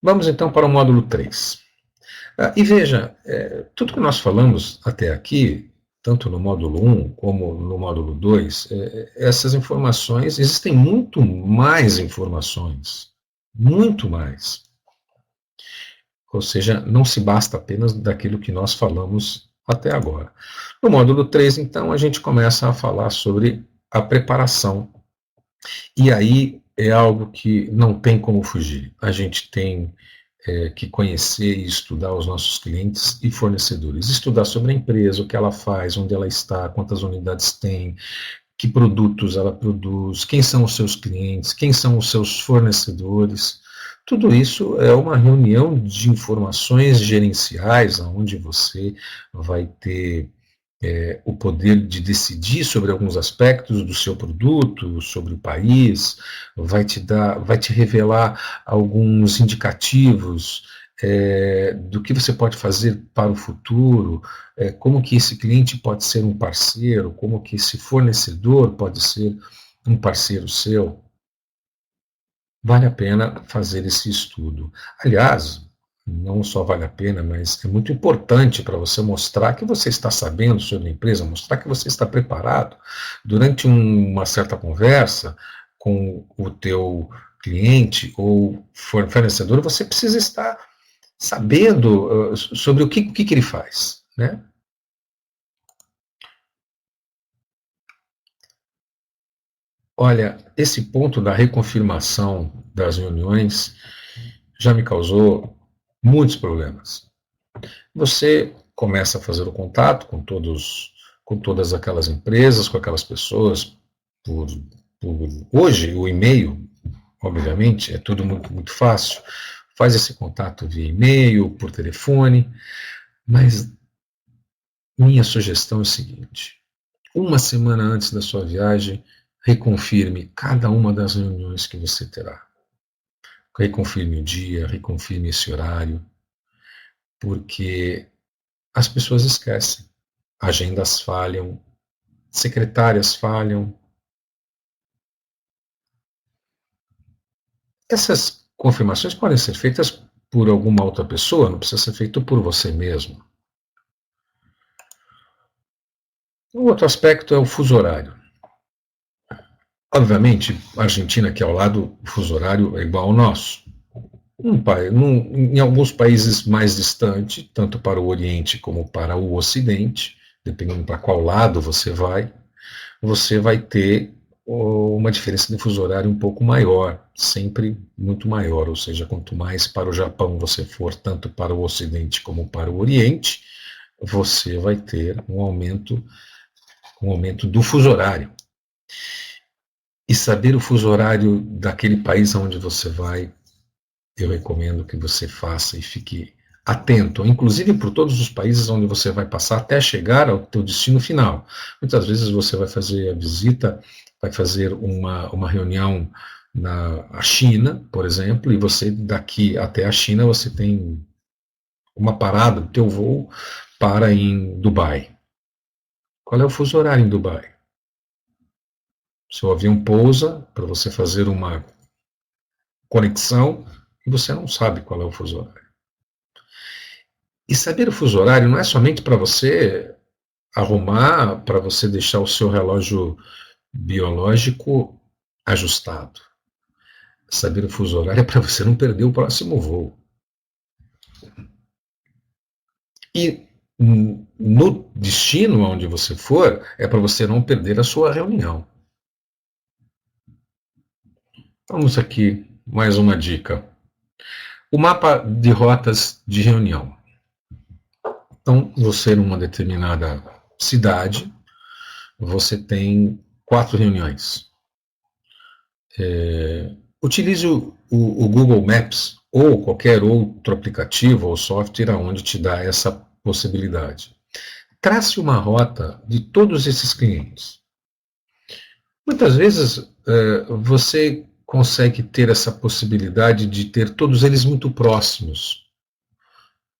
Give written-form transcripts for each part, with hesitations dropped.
Vamos então para o módulo 3. E veja, tudo que nós falamos até aqui, tanto no módulo 1 como no módulo 2, essas informações, existem muito mais informações, muito mais. Ou seja, não se basta apenas daquilo que nós falamos até agora. No módulo 3, então, a gente começa a falar sobre a preparação. E aí é algo que não tem como fugir. A gente tem que conhecer e estudar os nossos clientes e fornecedores. Estudar sobre a empresa, o que ela faz, onde ela está, quantas unidades tem, que produtos ela produz, quem são os seus clientes, quem são os seus fornecedores. Tudo isso é uma reunião de informações gerenciais, onde você vai ter o poder de decidir sobre alguns aspectos do seu produto, sobre o país, vai te revelar alguns indicativos do que você pode fazer para o futuro, como que esse cliente pode ser um parceiro, como que esse fornecedor pode ser um parceiro seu. Vale a pena fazer esse estudo. Aliás, não só vale a pena, mas é muito importante para você mostrar que você está sabendo sobre a empresa, mostrar que você está preparado. Durante uma certa conversa com o teu cliente ou fornecedor, você precisa estar sabendo sobre o que ele faz, né? Olha, esse ponto da reconfirmação das reuniões já me causou muitos problemas. Você começa a fazer o contato com todas aquelas empresas, com aquelas pessoas, hoje o e-mail, obviamente, é tudo muito, muito fácil. Faz esse contato via e-mail, por telefone, mas minha sugestão é o seguinte: uma semana antes da sua viagem, reconfirme cada uma das reuniões que você terá. Reconfirme o dia, reconfirme esse horário, porque as pessoas esquecem. Agendas falham, secretárias falham. Essas confirmações podem ser feitas por alguma outra pessoa, não precisa ser feito por você mesmo. O outro aspecto é o fuso horário. Obviamente, a Argentina, aqui ao lado, o fuso horário é igual ao nosso. Em alguns países mais distantes, tanto para o Oriente como para o Ocidente, dependendo para qual lado você vai ter uma diferença de fuso horário um pouco maior, sempre muito maior, ou seja, quanto mais para o Japão você for, tanto para o Ocidente como para o Oriente, você vai ter um aumento do fuso horário. E saber o fuso horário daquele país onde você vai, eu recomendo que você faça e fique atento, inclusive por todos os países onde você vai passar até chegar ao teu destino final. Muitas vezes você vai fazer a visita, vai fazer uma reunião na China, por exemplo, e você daqui até a China você tem uma parada do teu voo para em Dubai. Qual é o fuso horário em Dubai? Seu avião pousa para você fazer uma conexão e você não sabe qual é o fuso horário. E saber o fuso horário não é somente para você arrumar, para você deixar o seu relógio biológico ajustado. Saber o fuso horário é para você não perder o próximo voo. E no destino onde você for, é para você não perder a sua reunião. Vamos aqui, mais uma dica. O mapa de rotas de reunião. Então, você numa determinada cidade, você tem 4 reuniões. Utilize o Google Maps ou qualquer outro aplicativo ou software onde te dá essa possibilidade. Trace uma rota de todos esses clientes. Muitas vezes você consegue ter essa possibilidade de ter todos eles muito próximos.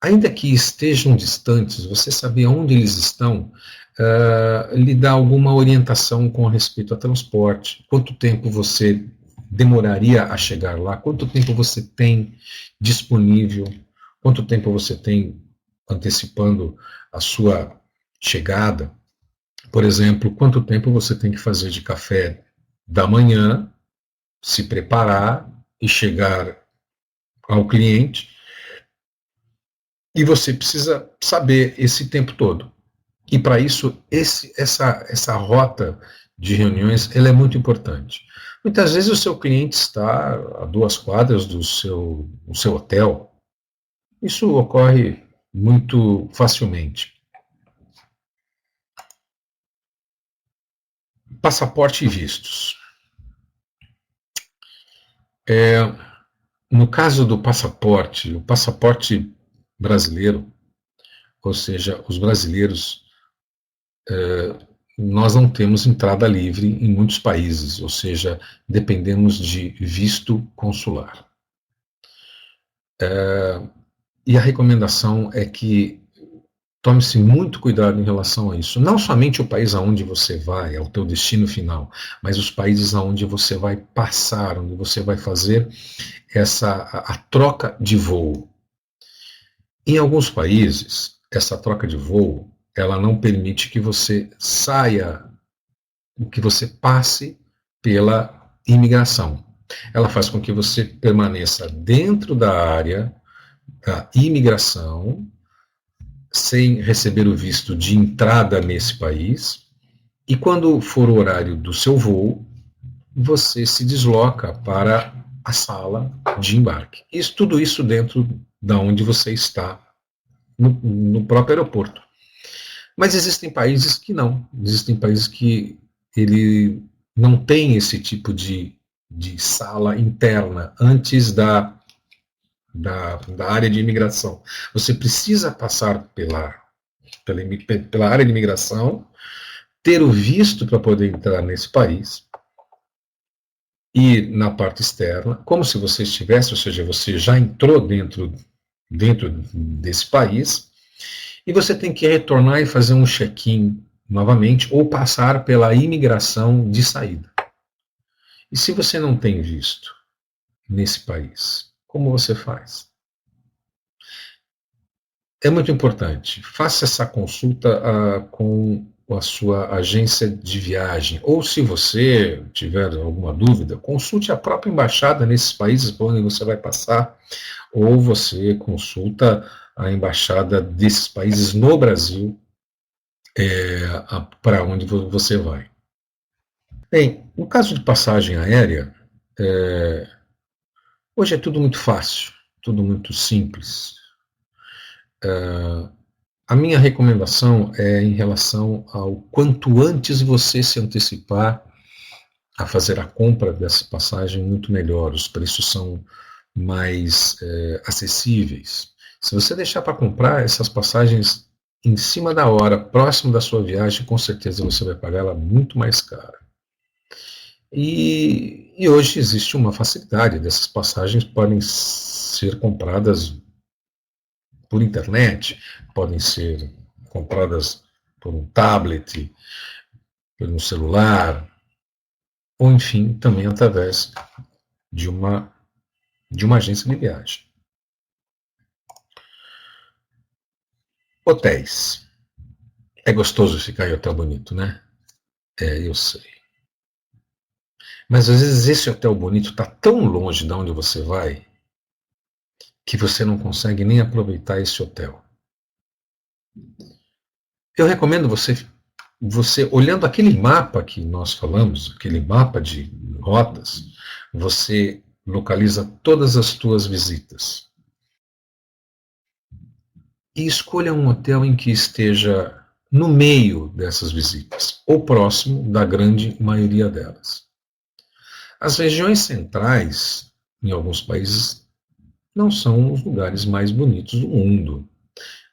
Ainda que estejam distantes, você saber onde eles estão lhe dá alguma orientação com respeito a transporte, quanto tempo você demoraria a chegar lá, quanto tempo você tem disponível, quanto tempo você tem antecipando a sua chegada. Por exemplo, quanto tempo você tem que fazer de café da manhã, se preparar e chegar ao cliente, e você precisa saber esse tempo todo. E para isso, essa rota de reuniões ela é muito importante. Muitas vezes o seu cliente está a 2 quadras do seu hotel. Isso ocorre muito facilmente. Passaporte e vistos. No caso do passaporte, o passaporte brasileiro, ou seja, os brasileiros, nós não temos entrada livre em muitos países, ou seja, dependemos de visto consular. E a recomendação é que tome-se muito cuidado em relação a isso. Não somente o país aonde você vai, é o teu destino final, mas os países aonde você vai passar, onde você vai fazer a troca de voo. Em alguns países, essa troca de voo, ela não permite que você saia, que você passe pela imigração. Ela faz com que você permaneça dentro da área da imigração, sem receber o visto de entrada nesse país, e quando for o horário do seu voo, você se desloca para a sala de embarque. Tudo isso dentro da onde você está, no próprio aeroporto. Mas existem países que não. Existem países que ele não tem esse tipo de sala interna antes da área de imigração. Você precisa passar pela área de imigração, ter o visto para poder entrar nesse país, e na parte externa, como se você estivesse, ou seja, você já entrou dentro desse país, e você tem que retornar e fazer um check-in novamente, ou passar pela imigração de saída. E se você não tem visto nesse país, como você faz? É muito importante. Faça essa consulta com a sua agência de viagem. Ou, se você tiver alguma dúvida, consulte a própria embaixada nesses países por onde você vai passar, ou você consulta a embaixada desses países no Brasil, para onde você vai. Bem, no caso de passagem aérea, hoje é tudo muito fácil, tudo muito simples. A minha recomendação é em relação ao quanto antes você se antecipar a fazer a compra dessa passagem, muito melhor. Os preços são mais acessíveis. Se você deixar para comprar essas passagens em cima da hora, próximo da sua viagem, com certeza você vai pagar ela muito mais cara. E hoje existe uma facilidade dessas passagens podem ser compradas por internet, podem ser compradas por um tablet, por um celular, ou enfim, também através de uma agência de viagem. Hotéis. É gostoso ficar em hotel bonito, né? Eu sei. Mas às vezes esse hotel bonito está tão longe de onde você vai que você não consegue nem aproveitar esse hotel. Eu recomendo você olhando aquele mapa que nós falamos, aquele mapa de rotas, você localiza todas as suas visitas. E escolha um hotel em que esteja no meio dessas visitas, ou próximo da grande maioria delas. As regiões centrais, em alguns países, não são os lugares mais bonitos do mundo.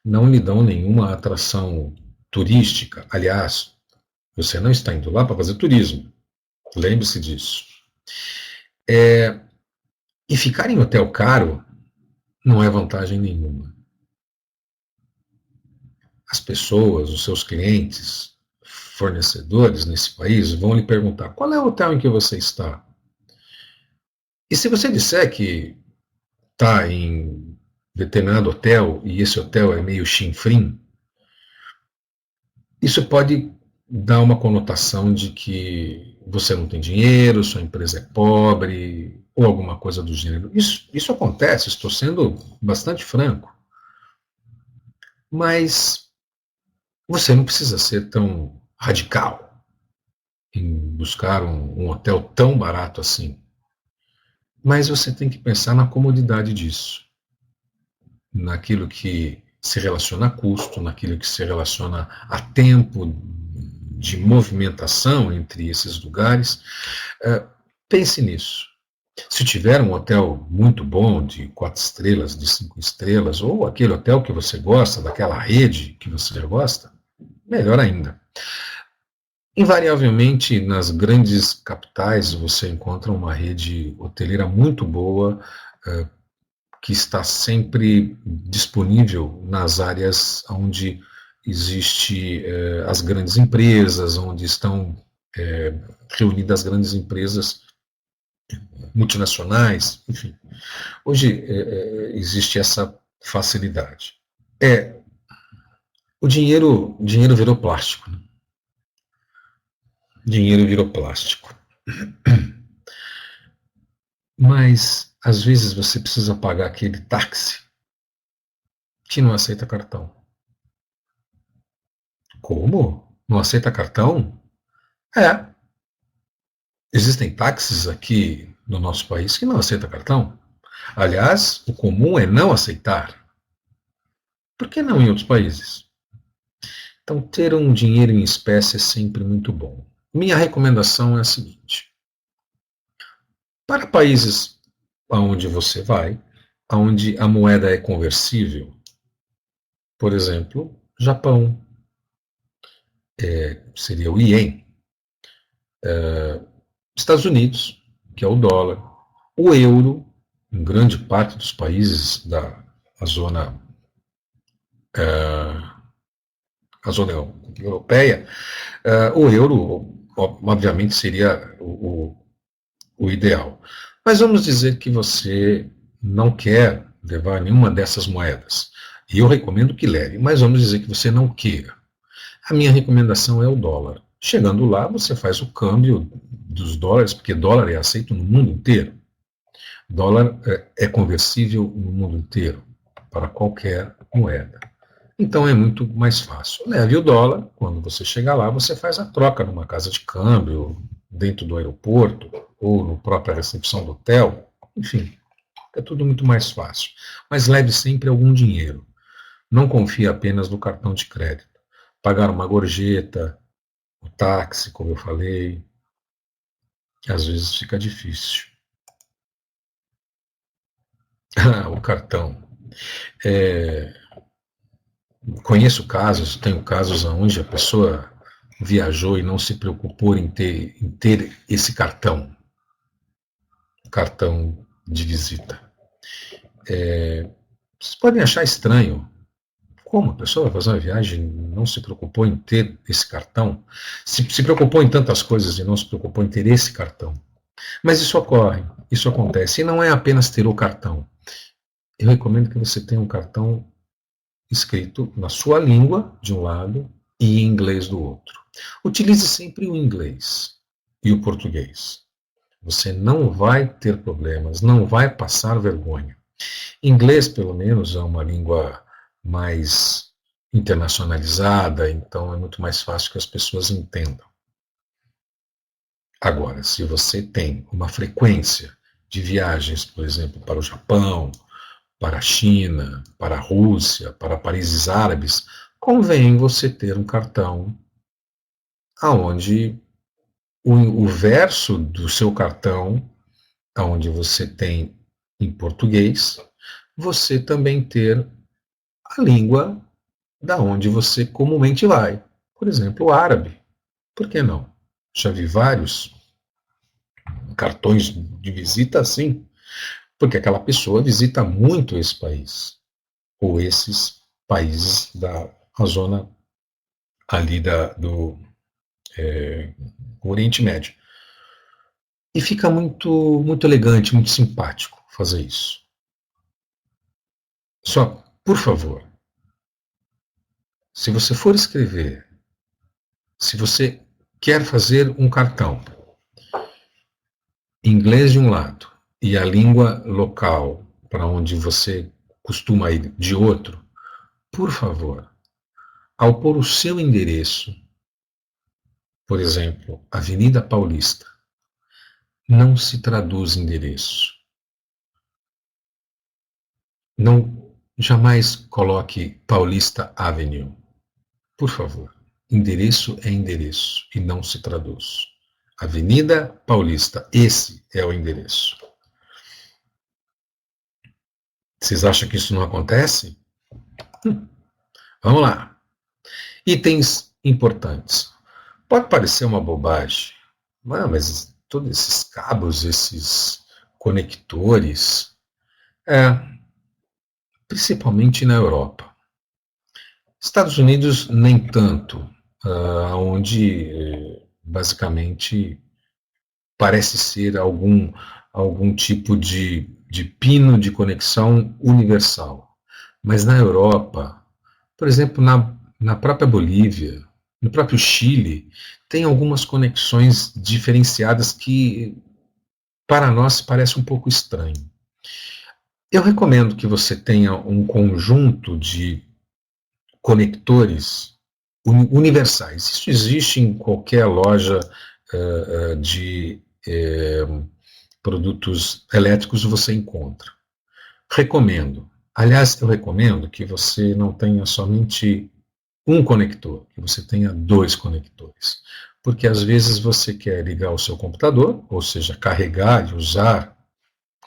Não lhe dão nenhuma atração turística. Aliás, você não está indo lá para fazer turismo. Lembre-se disso. E ficar em hotel caro não é vantagem nenhuma. As pessoas, os seus clientes, fornecedores nesse país vão lhe perguntar: qual é o hotel em que você está? E se você disser que está em determinado hotel e esse hotel é meio chinfrim, isso pode dar uma conotação de que você não tem dinheiro, sua empresa é pobre, ou alguma coisa do gênero. Isso acontece, estou sendo bastante franco. Mas você não precisa ser tão radical em buscar um hotel tão barato assim. Mas você tem que pensar na comodidade disso, naquilo que se relaciona a custo, naquilo que se relaciona a tempo de movimentação entre esses lugares. Pense nisso. Se tiver um hotel muito bom, de 4 estrelas, de 5 estrelas, ou aquele hotel que você gosta, daquela rede que você já gosta, melhor ainda. Invariavelmente, nas grandes capitais, você encontra uma rede hoteleira muito boa, que está sempre disponível nas áreas onde existe as grandes empresas, onde estão reunidas as grandes empresas multinacionais, enfim. Hoje existe essa facilidade. O dinheiro virou plástico. Né? Dinheiro virou plástico. Mas, às vezes, você precisa pagar aquele táxi que não aceita cartão. Como? Não aceita cartão? É. Existem táxis aqui no nosso país que não aceitam cartão. Aliás, o comum é não aceitar. Por que não em outros países? Então, ter um dinheiro em espécie é sempre muito bom. Minha recomendação é a seguinte: para países onde você vai, onde a moeda é conversível, por exemplo, Japão, seria o ien, Estados Unidos, que é o dólar, o euro, em grande parte dos países da zona, a zona europeia, o euro, obviamente, seria o ideal. Mas vamos dizer que você não quer levar nenhuma dessas moedas. E eu recomendo que leve, mas vamos dizer que você não queira. A minha recomendação é o dólar. Chegando lá, você faz o câmbio dos dólares, porque dólar é aceito no mundo inteiro. Dólar é conversível no mundo inteiro, para qualquer moeda. Então é muito mais fácil. Leve o dólar, quando você chegar lá, você faz a troca numa casa de câmbio, dentro do aeroporto, ou na própria recepção do hotel. Enfim, é tudo muito mais fácil. Mas leve sempre algum dinheiro. Não confie apenas no cartão de crédito. Pagar uma gorjeta, o táxi, como eu falei, que às vezes fica difícil. O cartão. É, conheço casos, tenho casos onde a pessoa viajou e não se preocupou em ter esse cartão de visita. Vocês podem achar estranho. Como a pessoa vai fazer uma viagem e não se preocupou em ter esse cartão? Se preocupou em tantas coisas e não se preocupou em ter esse cartão. Mas isso ocorre, isso acontece. E não é apenas ter o cartão. Eu recomendo que você tenha um cartão escrito na sua língua, de um lado, e em inglês do outro. Utilize sempre o inglês e o português. Você não vai ter problemas, não vai passar vergonha. Inglês, pelo menos, é uma língua mais internacionalizada, então é muito mais fácil que as pessoas entendam. Agora, se você tem uma frequência de viagens, por exemplo, para o Japão, para a China, para a Rússia, para países árabes, convém você ter um cartão aonde o verso do seu cartão, aonde você tem em português, você também ter a língua da onde você comumente vai. Por exemplo, o árabe. Por que não? Já vi vários cartões de visita assim, porque aquela pessoa visita muito esse país, ou esses países da zona ali do Oriente Médio. E fica muito elegante, muito simpático fazer isso. Só, por favor, se você for escrever, se você quer fazer um cartão, inglês de um lado e a língua local para onde você costuma ir de outro, por favor, ao pôr o seu endereço, por exemplo, Avenida Paulista, não se traduz endereço. Não, jamais coloque Paulista Avenue. Por favor. Endereço é endereço e não se traduz. Avenida Paulista, esse é o endereço. Vocês acham que isso não acontece? Vamos lá. Itens importantes. Pode parecer uma bobagem, mas todos esses cabos, esses conectores, principalmente na Europa. Estados Unidos, nem tanto, onde basicamente parece ser algum tipo de pino de conexão universal. Mas na Europa, por exemplo, na própria Bolívia, no próprio Chile, tem algumas conexões diferenciadas que, para nós, parece um pouco estranho. Eu recomendo que você tenha um conjunto de conectores universais. Isso existe em qualquer loja de produtos elétricos, você encontra. Recomendo. Aliás, eu recomendo que você não tenha somente um conector, que você tenha 2 conectores. Porque às vezes você quer ligar o seu computador, ou seja, carregar e usar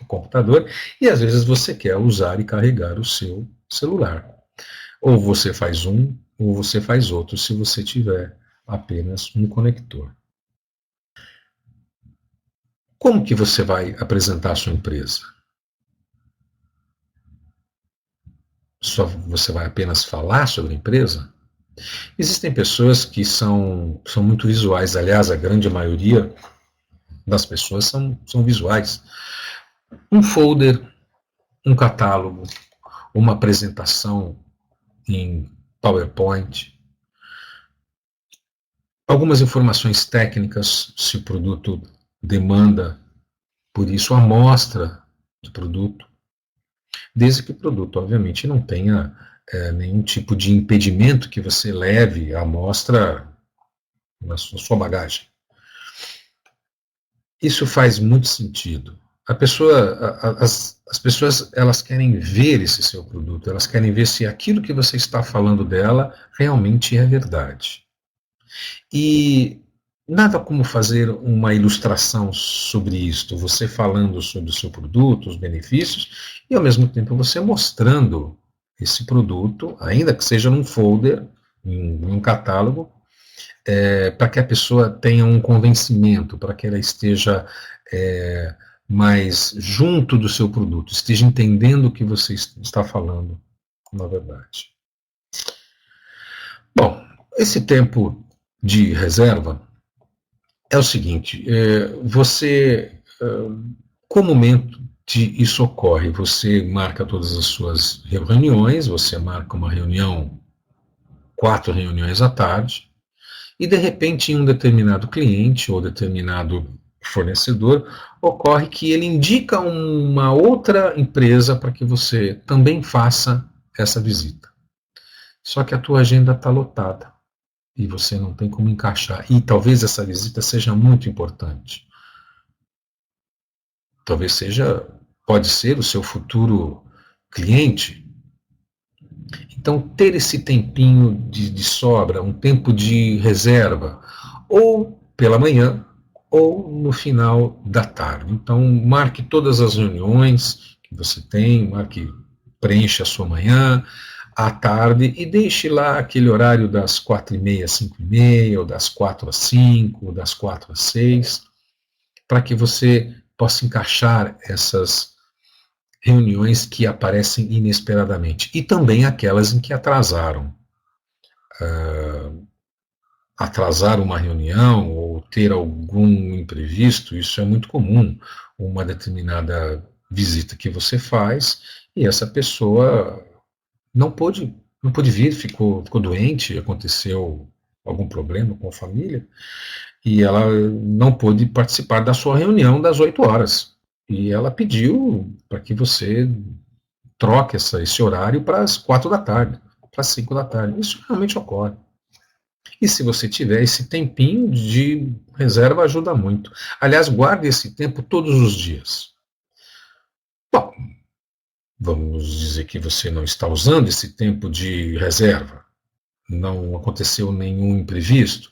o computador, e às vezes você quer usar e carregar o seu celular. Ou você faz um, ou você faz outro, se você tiver apenas um conector. Como que você vai apresentar a sua empresa? Só você vai apenas falar sobre a empresa? Existem pessoas que são muito visuais, aliás, a grande maioria das pessoas são visuais. Um folder, um catálogo, uma apresentação em PowerPoint, algumas informações técnicas, se o produto demanda por isso, a amostra do produto, desde que o produto, obviamente, não tenha nenhum tipo de impedimento que você leve a amostra na sua bagagem. Isso faz muito sentido. As pessoas, elas querem ver esse seu produto, elas querem ver se aquilo que você está falando dela realmente é verdade. E nada como fazer uma ilustração sobre isto, você falando sobre o seu produto, os benefícios, e ao mesmo tempo você mostrando esse produto, ainda que seja num folder, em um catálogo, para que a pessoa tenha um convencimento, para que ela esteja mais junto do seu produto, esteja entendendo o que você está falando, na verdade. Bom, esse tempo de reserva é o seguinte, você, comumente isso ocorre, você marca todas as suas reuniões, você marca uma reunião, 4 reuniões à tarde, e de repente em um determinado cliente ou determinado fornecedor, ocorre que ele indica uma outra empresa para que você também faça essa visita. Só que a tua agenda está lotada e você não tem como encaixar. E talvez essa visita seja muito importante. Talvez pode ser o seu futuro cliente. Então, ter esse tempinho de sobra, um tempo de reserva, ou pela manhã, ou no final da tarde. Então, marque todas as reuniões que você tem, preencha a sua manhã, à tarde, e deixe lá aquele horário das 4h30 às 5h30, ou das 4 às 5, ou das 4 às 6, para que você possa encaixar essas reuniões que aparecem inesperadamente, e também aquelas em que atrasaram. atrasar uma reunião ou ter algum imprevisto, isso é muito comum. Uma determinada visita que você faz e essa pessoa não pôde vir, ficou doente, aconteceu algum problema com a família e ela não pôde participar da sua reunião das 8 horas. E ela pediu para que você troque esse horário para as 4 da tarde, para as 5 da tarde. Isso realmente ocorre. E se você tiver esse tempinho de reserva, ajuda muito. Aliás, guarde esse tempo todos os dias. Bom, vamos dizer que você não está usando esse tempo de reserva, não aconteceu nenhum imprevisto.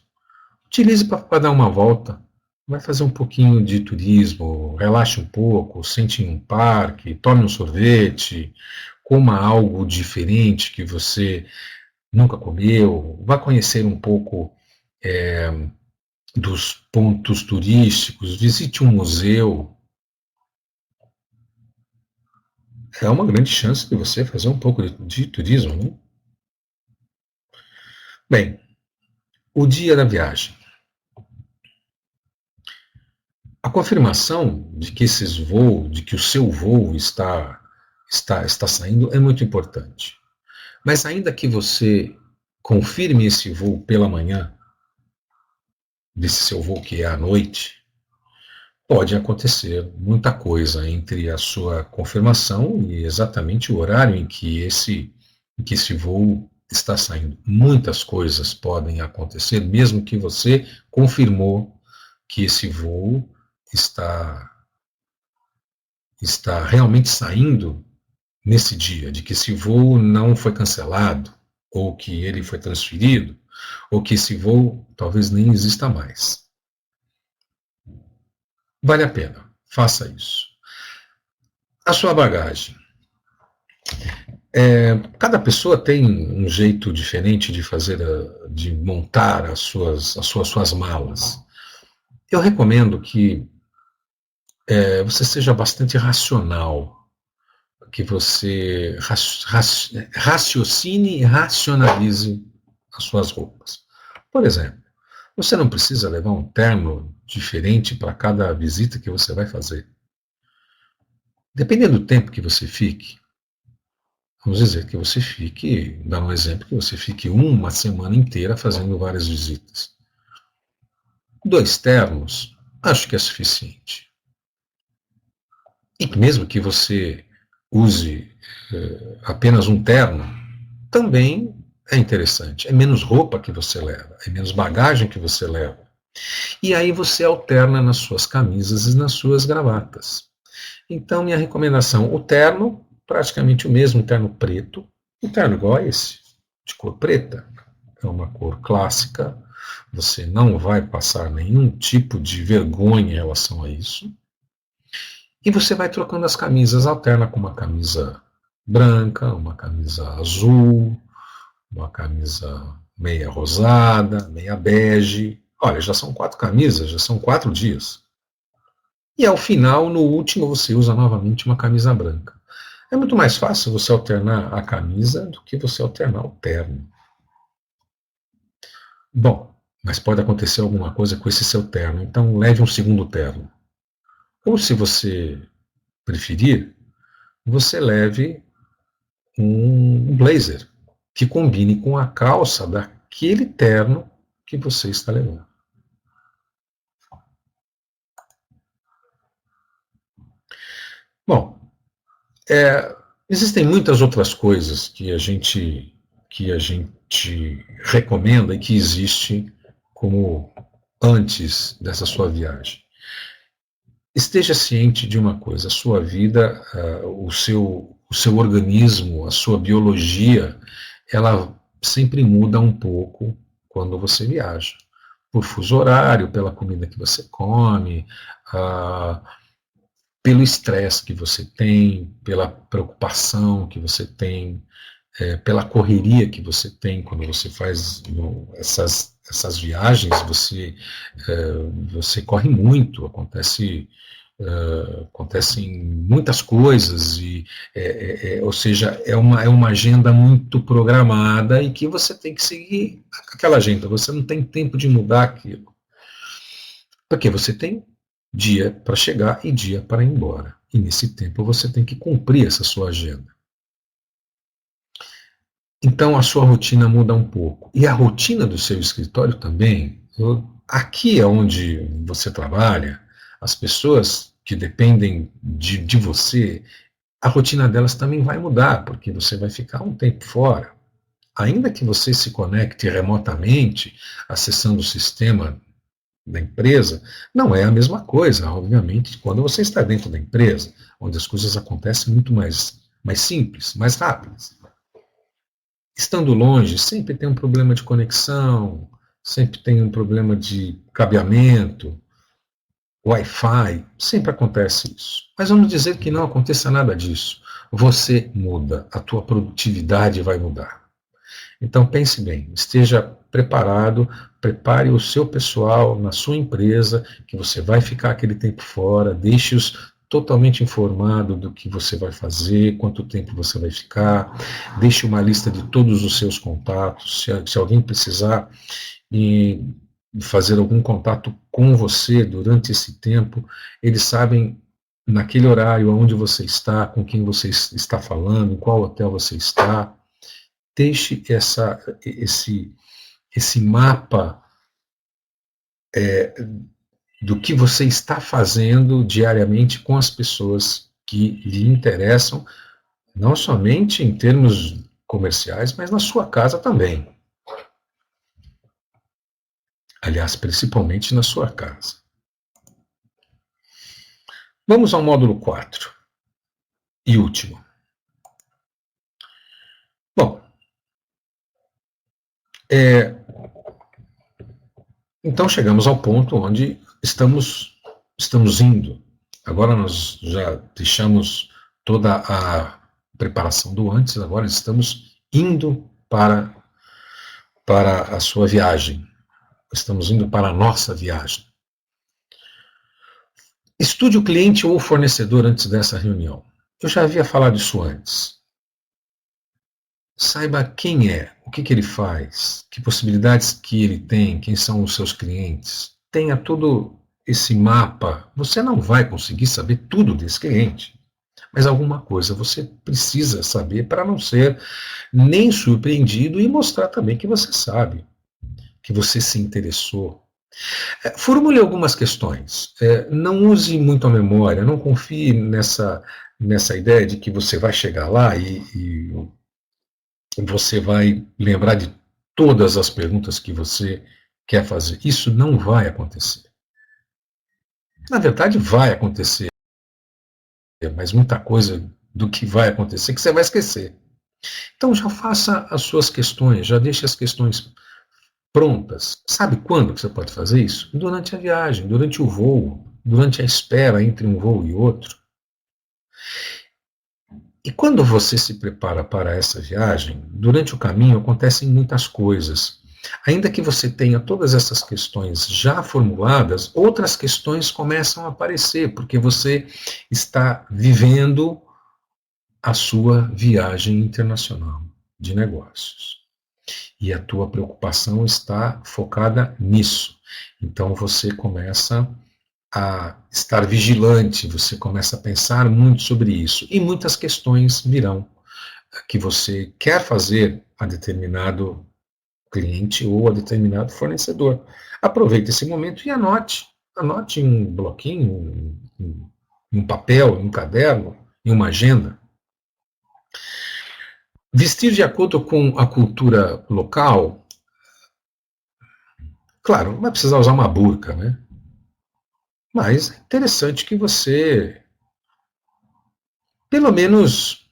Utilize para dar uma volta. Vai fazer um pouquinho de turismo, relaxe um pouco, sente em um parque, tome um sorvete, coma algo diferente que você nunca comeu, vá conhecer um pouco dos pontos turísticos, visite um museu. É uma grande chance de você fazer um pouco de turismo, né? Bem, o dia da viagem. A confirmação de que de que o seu voo está saindo é muito importante. Mas ainda que você confirme esse voo pela manhã, desse seu voo que é à noite, pode acontecer muita coisa entre a sua confirmação e exatamente o horário em que esse voo está saindo. Muitas coisas podem acontecer, mesmo que você confirmou que esse voo está realmente saindo nesse dia, de que esse voo não foi cancelado, ou que ele foi transferido, ou que esse voo talvez nem exista mais. Vale a pena, faça isso. A sua bagagem. Cada pessoa tem um jeito diferente de montar as suas malas. Eu recomendo que você seja bastante racional, que você raciocine e racionalize as suas roupas. Por exemplo, você não precisa levar um terno diferente para cada visita que você vai fazer. Dependendo do tempo que você fique, vamos dizer que você fique, dar um exemplo, que você fique uma semana inteira fazendo várias visitas. 2 ternos, acho que é suficiente. E mesmo que você use apenas um terno, também é interessante. É menos roupa que você leva, é menos bagagem que você leva. E aí você alterna nas suas camisas e nas suas gravatas. Então, minha recomendação, o terno, praticamente o mesmo terno preto, um terno igual a esse, de cor preta, é uma cor clássica, você não vai passar nenhum tipo de vergonha em relação a isso. E você vai trocando as camisas, alterna com uma camisa branca, uma camisa azul, uma camisa meia rosada, meia bege. Olha, já são 4 camisas, já são 4 dias. E ao final, no último, você usa novamente uma camisa branca. É muito mais fácil você alternar a camisa do que você alternar o terno. Bom, mas pode acontecer alguma coisa com esse seu terno, então leve um segundo terno. Ou se você preferir, você leve um blazer que combine com a calça daquele terno que você está levando. Bom, existem muitas outras coisas que a gente recomenda e que existe como antes dessa sua viagem. Esteja ciente de uma coisa: a sua vida, o seu organismo, a sua biologia, ela sempre muda um pouco quando você viaja. Por fuso horário, pela comida que você come, pelo estresse que você tem, pela preocupação que você tem, pela correria que você tem quando você faz essas viagens, você corre muito, acontece acontecem muitas coisas, ou seja, é uma agenda muito programada e que você tem que seguir aquela agenda, você não tem tempo de mudar aquilo. Porque você tem dia para chegar e dia para ir embora. E nesse tempo você tem que cumprir essa sua agenda. Então a sua rotina muda um pouco. E a rotina do seu escritório também. Aqui é onde você trabalha, as pessoas que dependem de você, a rotina delas também vai mudar, porque você vai ficar um tempo fora. Ainda que você se conecte remotamente, acessando o sistema da empresa, não é a mesma coisa, obviamente, quando você está dentro da empresa, onde as coisas acontecem muito mais simples, mais rápidas. Estando longe, sempre tem um problema de conexão, sempre tem um problema de cabeamento, Wi-Fi, sempre acontece isso. Mas vamos dizer que não aconteça nada disso. Você muda, a tua produtividade vai mudar. Então pense bem, esteja preparado, prepare o seu pessoal na sua empresa, que você vai ficar aquele tempo fora, deixe-os totalmente informado do que você vai fazer, quanto tempo você vai ficar, deixe uma lista de todos os seus contatos, se alguém precisar fazer algum contato com você durante esse tempo, eles sabem naquele horário onde você está, com quem você está falando, em qual hotel você está. Deixe esse mapa do que você está fazendo diariamente com as pessoas que lhe interessam, não somente em termos comerciais, mas na sua casa também. Aliás, principalmente na sua casa. Vamos ao módulo 4 e último. Bom, então chegamos ao ponto onde estamos indo. Agora nós já deixamos toda a preparação do antes, agora estamos indo para a sua viagem. Estamos indo para a nossa viagem. Estude o cliente ou o fornecedor antes dessa reunião. Eu já havia falado isso antes. Saiba quem é, o que ele faz, que possibilidades que ele tem, quem são os seus clientes. Tenha todo esse mapa. Você não vai conseguir saber tudo desse cliente, mas alguma coisa você precisa saber para não ser nem surpreendido e mostrar também que você sabe, que você se interessou. Formule algumas questões. Não use muito a memória, não confie nessa ideia de que você vai chegar lá e você vai lembrar de todas as perguntas que você quer fazer. Isso não vai acontecer. Na verdade, vai acontecer, mas muita coisa do que vai acontecer que você vai esquecer. Então já faça as suas questões, já deixe as questões prontas. Sabe quando que você pode fazer isso? Durante a viagem, durante o voo, durante a espera entre um voo e outro. E quando você se prepara para essa viagem, durante o caminho acontecem muitas coisas. Ainda que você tenha todas essas questões já formuladas, outras questões começam a aparecer, porque você está vivendo a sua viagem internacional de negócios. E a tua preocupação está focada nisso. Então você começa a estar vigilante, você começa a pensar muito sobre isso. E muitas questões virão que você quer fazer a determinado cliente ou a determinado fornecedor. Aproveite esse momento e anote. Anote em um bloquinho, em um papel, em um caderno, em uma agenda. Vestir de acordo com a cultura local, claro, não vai precisar usar uma burca, né? Mas é interessante que você, pelo menos,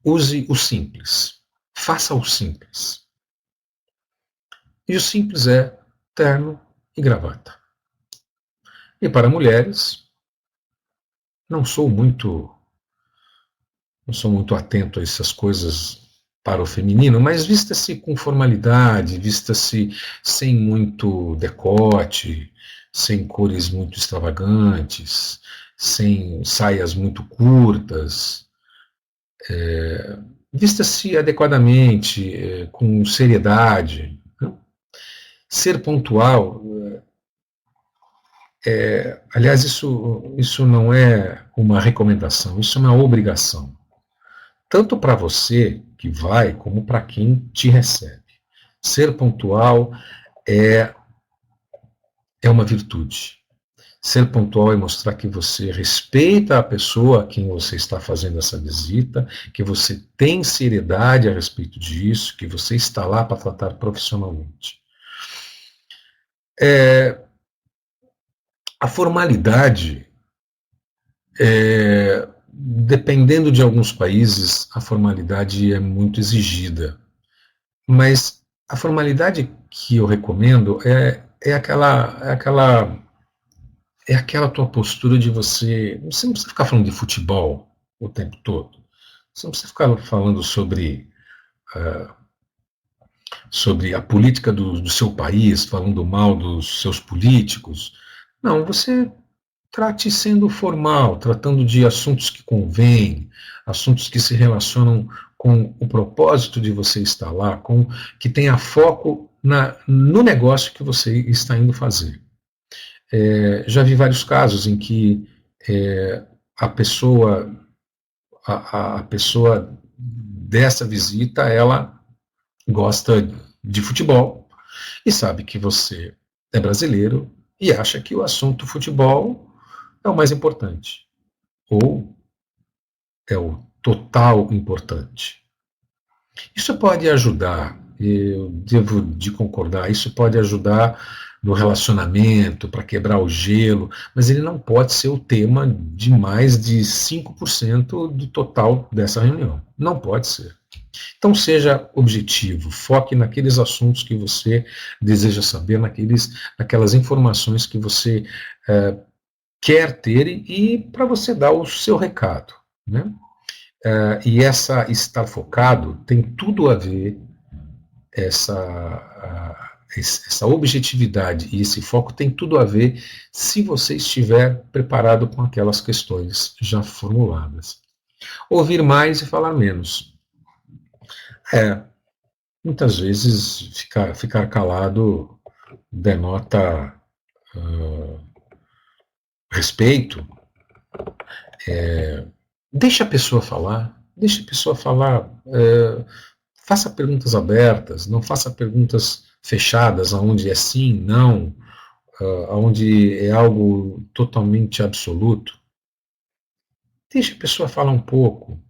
use o simples. Faça o simples. E o simples é terno e gravata. E para mulheres, não sou muito atento a essas coisas para o feminino, mas vista-se com formalidade, vista-se sem muito decote, sem cores muito extravagantes, sem saias muito curtas, vista-se adequadamente, com seriedade, né? Ser pontual, aliás, isso não é uma recomendação, isso é uma obrigação, tanto para você que vai, como para quem te recebe. Ser pontual é, é uma virtude. Ser pontual é mostrar que você respeita a pessoa a quem você está fazendo essa visita, que você tem seriedade a respeito disso, que você está lá para tratar profissionalmente. A formalidade, dependendo de alguns países, a formalidade é muito exigida. Mas a formalidade que eu recomendo é aquela tua postura de você não precisa ficar falando de futebol o tempo todo. Você não precisa ficar falando sobre a política do seu país, falando mal dos seus políticos. Não, você trate sendo formal, tratando de assuntos que convêm, assuntos que se relacionam com o propósito de você estar lá, que tenha foco no negócio que você está indo fazer. Já vi vários casos em que a pessoa, a pessoa dessa visita, ela gosta de futebol e sabe que você é brasileiro e acha que o assunto futebol é o mais importante, ou é o total importante. Isso pode ajudar, eu devo de concordar, isso pode ajudar no relacionamento, para quebrar o gelo, mas ele não pode ser o tema de mais de 5% do total dessa reunião. Não pode ser. Então seja objetivo, foque naqueles assuntos que você deseja saber, naquelas informações que você quer ter e para você dar o seu recado, né? E estar focado tem tudo a ver, essa objetividade e esse foco tem tudo a ver se você estiver preparado com aquelas questões já formuladas. Ouvir mais e falar menos. Muitas vezes ficar calado denota respeito. Deixa a pessoa falar, faça perguntas abertas, não faça perguntas fechadas, onde é sim, não, onde é algo totalmente absoluto. Deixa a pessoa falar um pouco,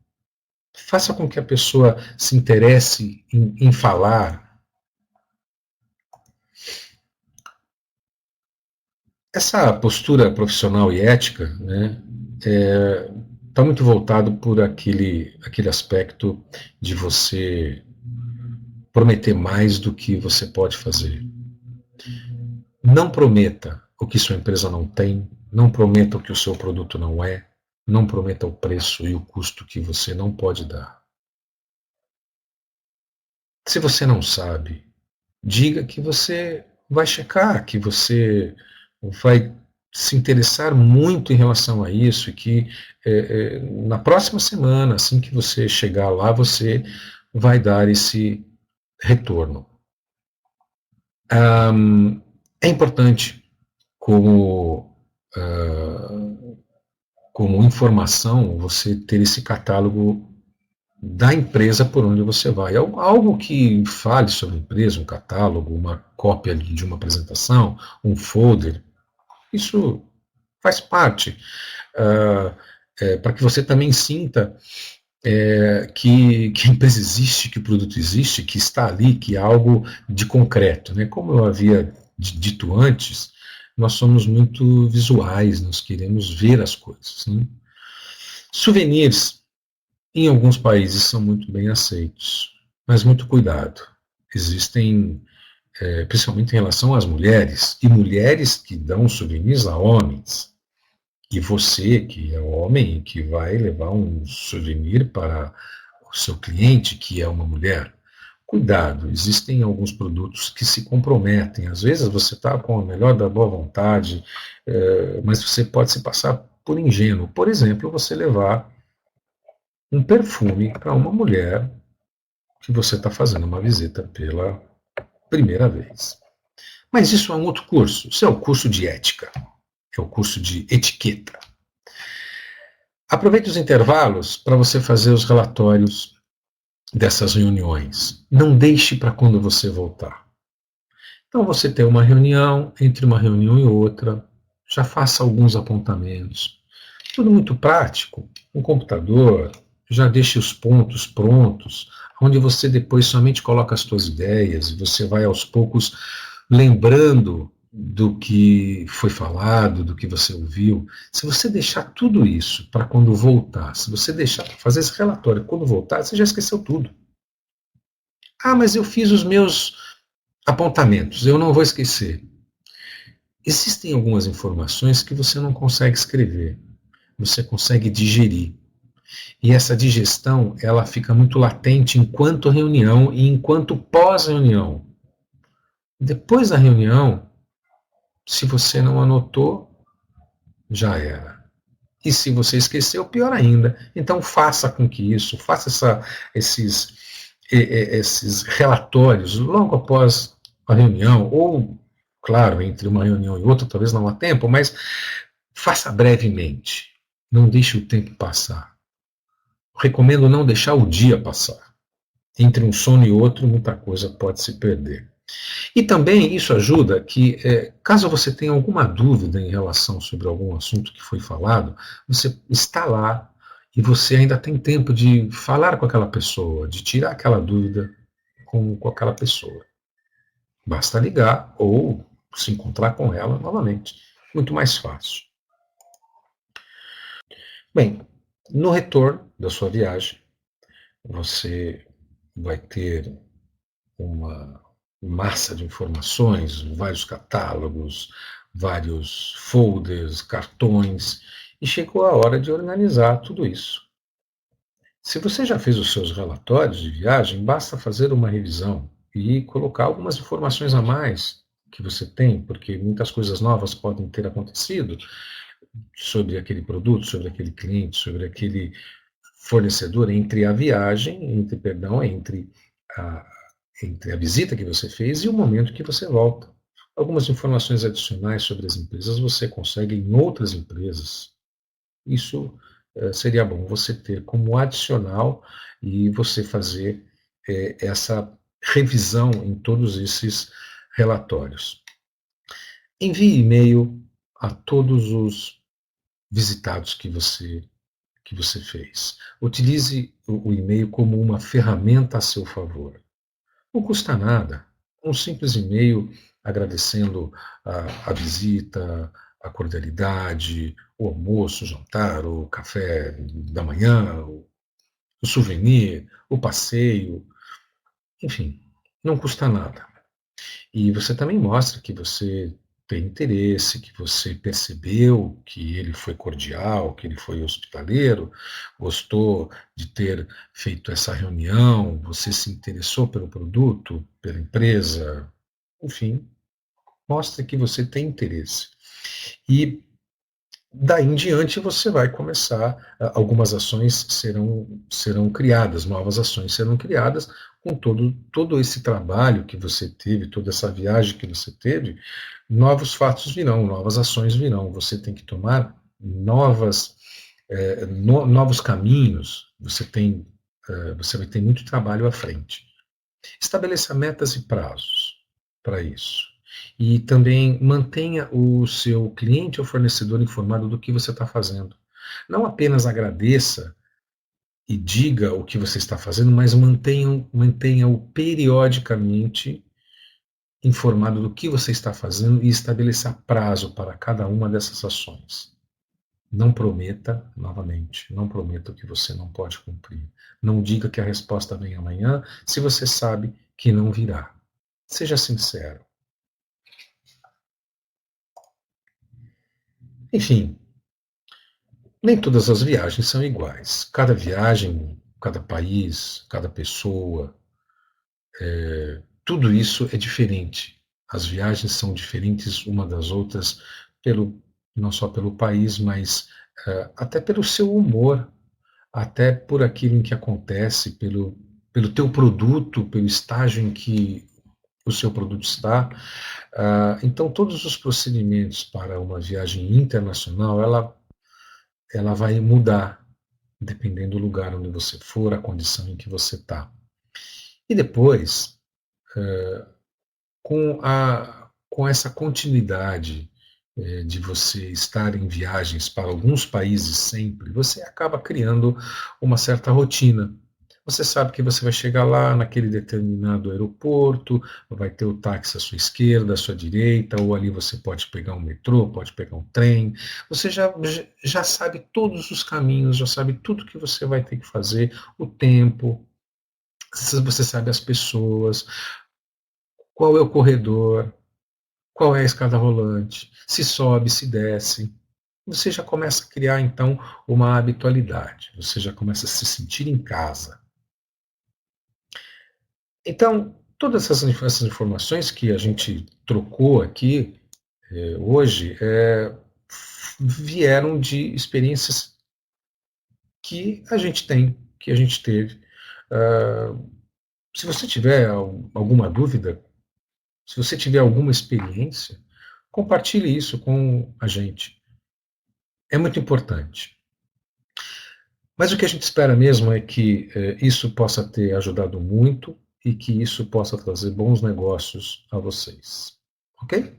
faça com que a pessoa se interesse em falar. Essa postura profissional e ética, né, está muito voltado por aquele aspecto de você prometer mais do que você pode fazer. Não prometa o que sua empresa não tem, não prometa o que o seu produto não é, não prometa o preço e o custo que você não pode dar. Se você não sabe, diga que você vai checar, que você vai se interessar muito em relação a isso e que na próxima semana, assim que você chegar lá, você vai dar esse retorno. É importante como informação você ter esse catálogo da empresa por onde você vai. Algo que fale sobre a empresa, um catálogo, uma cópia de uma apresentação, um folder, isso faz parte, para que você também sinta que a empresa existe, que o produto existe, que está ali, que é algo de concreto, né? Como eu havia dito antes, nós somos muito visuais, nós queremos ver as coisas, né? Souvenirs, em alguns países, são muito bem aceitos, mas muito cuidado. Existem, principalmente em relação às mulheres, e mulheres que dão souvenirs a homens. E você, que é homem, que vai levar um souvenir para o seu cliente, que é uma mulher, cuidado, existem alguns produtos que se comprometem. Às vezes você está com a melhor da boa vontade, mas você pode se passar por ingênuo. Por exemplo, você levar um perfume para uma mulher que você está fazendo uma visita pela primeira vez. Mas isso é um outro curso. Isso é o curso de ética, é o curso de etiqueta. Aproveite os intervalos para você fazer os relatórios dessas reuniões. Não deixe para quando você voltar. Então você tem uma reunião, entre uma reunião e outra, já faça alguns apontamentos. Tudo muito prático. Um computador, já deixe os pontos prontos, onde você depois somente coloca as suas ideias e você vai aos poucos lembrando do que foi falado, do que você ouviu. Se você deixar tudo isso para quando voltar, se você deixar para fazer esse relatório quando voltar, você já esqueceu tudo. Ah, mas eu fiz os meus apontamentos, eu não vou esquecer. Existem algumas informações que você não consegue escrever, você consegue digerir. E essa digestão, ela fica muito latente enquanto reunião e enquanto pós-reunião. Depois da reunião, se você não anotou, já era. E se você esqueceu, pior ainda. Então faça com que isso, faça esses relatórios logo após a reunião, ou, claro, entre uma reunião e outra, talvez não há tempo, mas faça brevemente. Não deixe o tempo passar. Recomendo não deixar o dia passar. Entre um sono e outro, muita coisa pode se perder. E também isso ajuda que, caso você tenha alguma dúvida em relação sobre algum assunto que foi falado, você está lá e você ainda tem tempo de falar com aquela pessoa, de tirar aquela dúvida com aquela pessoa. Basta ligar ou se encontrar com ela novamente. Muito mais fácil. Bem, no retorno da sua viagem, você vai ter uma massa de informações, vários catálogos, vários folders, cartões, e chegou a hora de organizar tudo isso. Se você já fez os seus relatórios de viagem, basta fazer uma revisão e colocar algumas informações a mais que você tem, porque muitas coisas novas podem ter acontecido sobre aquele produto, sobre aquele cliente, sobre aquele fornecedor, entre a viagem, entre a visita que você fez e o momento que você volta. Algumas informações adicionais sobre as empresas você consegue em outras empresas. Isso seria bom você ter como adicional e você fazer essa revisão em todos esses relatórios. Envie e-mail a todos os visitados que você fez. Utilize o e-mail como uma ferramenta a seu favor. Não custa nada. Um simples e-mail agradecendo a visita, a cordialidade, o almoço, o jantar, o café da manhã, o souvenir, o passeio, enfim, não custa nada. E você também mostra que você tem interesse, que você percebeu que ele foi cordial, que ele foi hospitaleiro, gostou de ter feito essa reunião, você se interessou pelo produto, pela empresa, enfim, mostra que você tem interesse. E daí em diante você vai começar, algumas ações serão criadas, novas ações serão criadas com todo esse trabalho que você teve, toda essa viagem que você teve, novos fatos virão, novas ações virão, você tem que tomar novos caminhos, você vai ter muito trabalho à frente. Estabeleça metas e prazos para isso. E também mantenha o seu cliente ou fornecedor informado do que você está fazendo. Não apenas agradeça e diga o que você está fazendo, mas mantenha-o periodicamente informado do que você está fazendo e estabeleça prazo para cada uma dessas ações. Não prometa, novamente, não prometa o que você não pode cumprir. Não diga que a resposta vem amanhã, se você sabe que não virá. Seja sincero. Enfim, nem todas as viagens são iguais. Cada viagem, cada país, cada pessoa, tudo isso é diferente. As viagens são diferentes uma das outras, não só pelo país, mas até pelo seu humor, até por aquilo em que acontece, pelo teu produto, pelo estágio em que o seu produto está. Então, todos os procedimentos para uma viagem internacional, ela vai mudar, dependendo do lugar onde você for, a condição em que você está. E depois, com essa continuidade de você estar em viagens para alguns países sempre, você acaba criando uma certa rotina. Você sabe que você vai chegar lá naquele determinado aeroporto, vai ter o táxi à sua esquerda, à sua direita, ou ali você pode pegar um metrô, pode pegar um trem. Você já sabe todos os caminhos, já sabe tudo que você vai ter que fazer, o tempo, você sabe as pessoas, qual é o corredor, qual é a escada rolante, se sobe, se desce. Você já começa a criar, então, uma habitualidade. Você já começa a se sentir em casa. Então, todas essas informações que a gente trocou aqui hoje vieram de experiências que a gente tem, que a gente teve. Se você tiver alguma dúvida, se você tiver alguma experiência, compartilhe isso com a gente. É muito importante. Mas o que a gente espera mesmo é que isso possa ter ajudado muito e que isso possa trazer bons negócios a vocês. Ok?